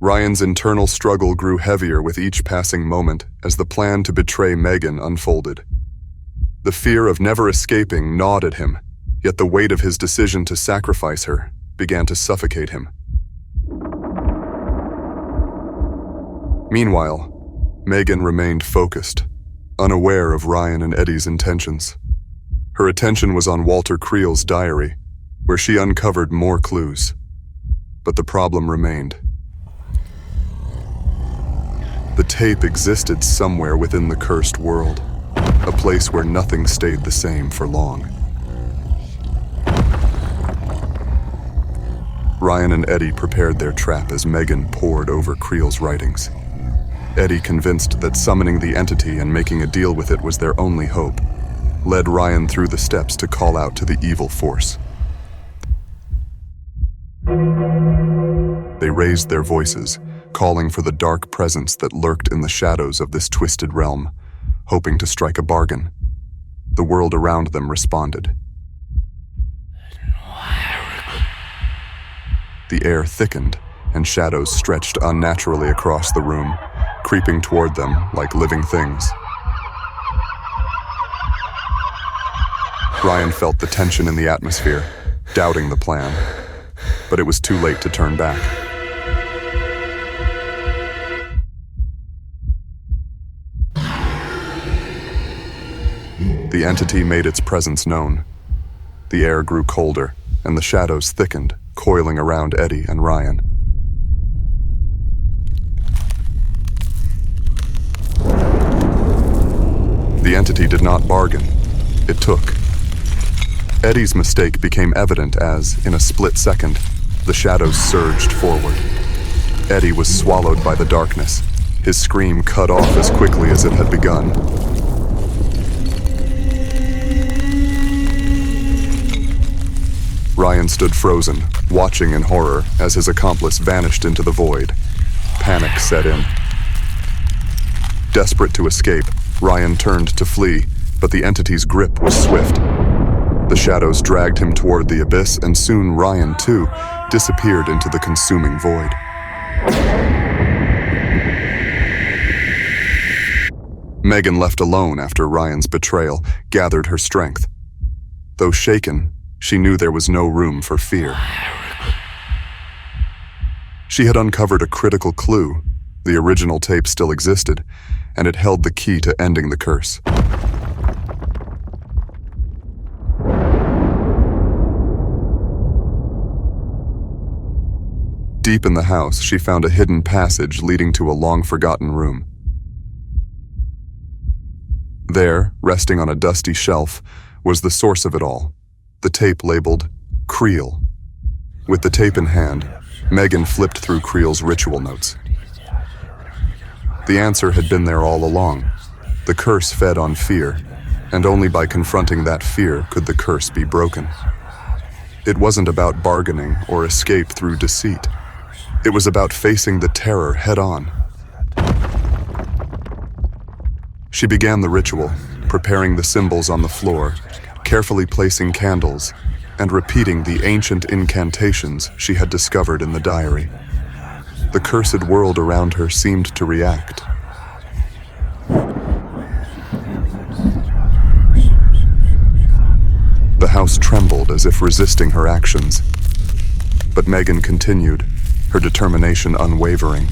Ryan's internal struggle grew heavier with each passing moment as the plan to betray Megan unfolded. The fear of never escaping gnawed at him, yet the weight of his decision to sacrifice her began to suffocate him. Meanwhile, Megan remained focused, unaware of Ryan and Eddie's intentions. Her attention was on Walter Creel's diary, where she uncovered more clues. But the problem remained. The tape existed somewhere within the cursed world, a place where nothing stayed the same for long. Ryan and Eddie prepared their trap as Megan pored over Creel's writings. Eddie, convinced that summoning the entity and making a deal with it was their only hope, led Ryan through the steps to call out to the evil force. They raised their voices, calling for the dark presence that lurked in the shadows of this twisted realm, hoping to strike a bargain. The world around them responded. The air thickened, and shadows stretched unnaturally across the room, creeping toward them like living things. Ryan felt the tension in the atmosphere, doubting the plan, but it was too late to turn back. The entity made its presence known. The air grew colder, and the shadows thickened, coiling around Eddie and Ryan. The entity did not bargain. It took. Eddie's mistake became evident as, in a split second, the shadows surged forward. Eddie was swallowed by the darkness, his scream cut off as quickly as it had begun. Ryan stood frozen, watching in horror as his accomplice vanished into the void. Panic set in. Desperate to escape, Ryan turned to flee, but the entity's grip was swift. The shadows dragged him toward the abyss, and soon Ryan, too, disappeared into the consuming void. Megan, left alone after Ryan's betrayal, gathered her strength. Though shaken, she knew there was no room for fear. She had uncovered a critical clue. The original tape still existed, and it held the key to ending the curse. Deep in the house, she found a hidden passage leading to a long-forgotten room. There, resting on a dusty shelf, was the source of it all, the tape labeled Creel. With the tape in hand, Megan flipped through Creel's ritual notes. The answer had been there all along. The curse fed on fear, and only by confronting that fear could the curse be broken. It wasn't about bargaining or escape through deceit. It was about facing the terror head-on. She began the ritual, preparing the symbols on the floor, carefully placing candles, and repeating the ancient incantations she had discovered in the diary. The cursed world around her seemed to react. The house trembled as if resisting her actions. But Megan continued, her determination unwavering.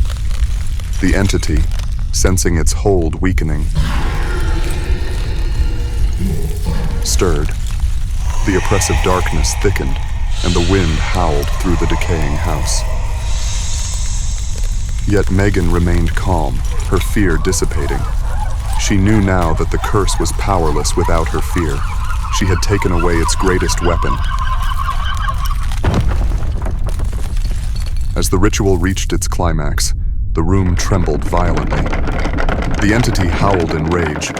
The entity, sensing its hold weakening, stirred. The oppressive darkness thickened, and the wind howled through the decaying house. Yet Megan remained calm, her fear dissipating. She knew now that the curse was powerless without her fear. She had taken away its greatest weapon. As the ritual reached its climax, the room trembled violently. The entity howled in rage,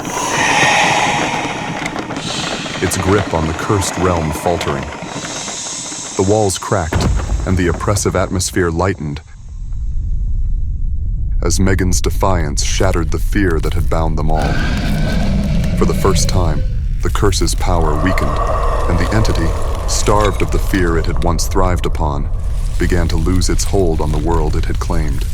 its grip on the cursed realm faltering. The walls cracked, and the oppressive atmosphere lightened as Megan's defiance shattered the fear that had bound them all. For the first time, the curse's power weakened, and the entity, starved of the fear it had once thrived upon, began to lose its hold on the world it had claimed.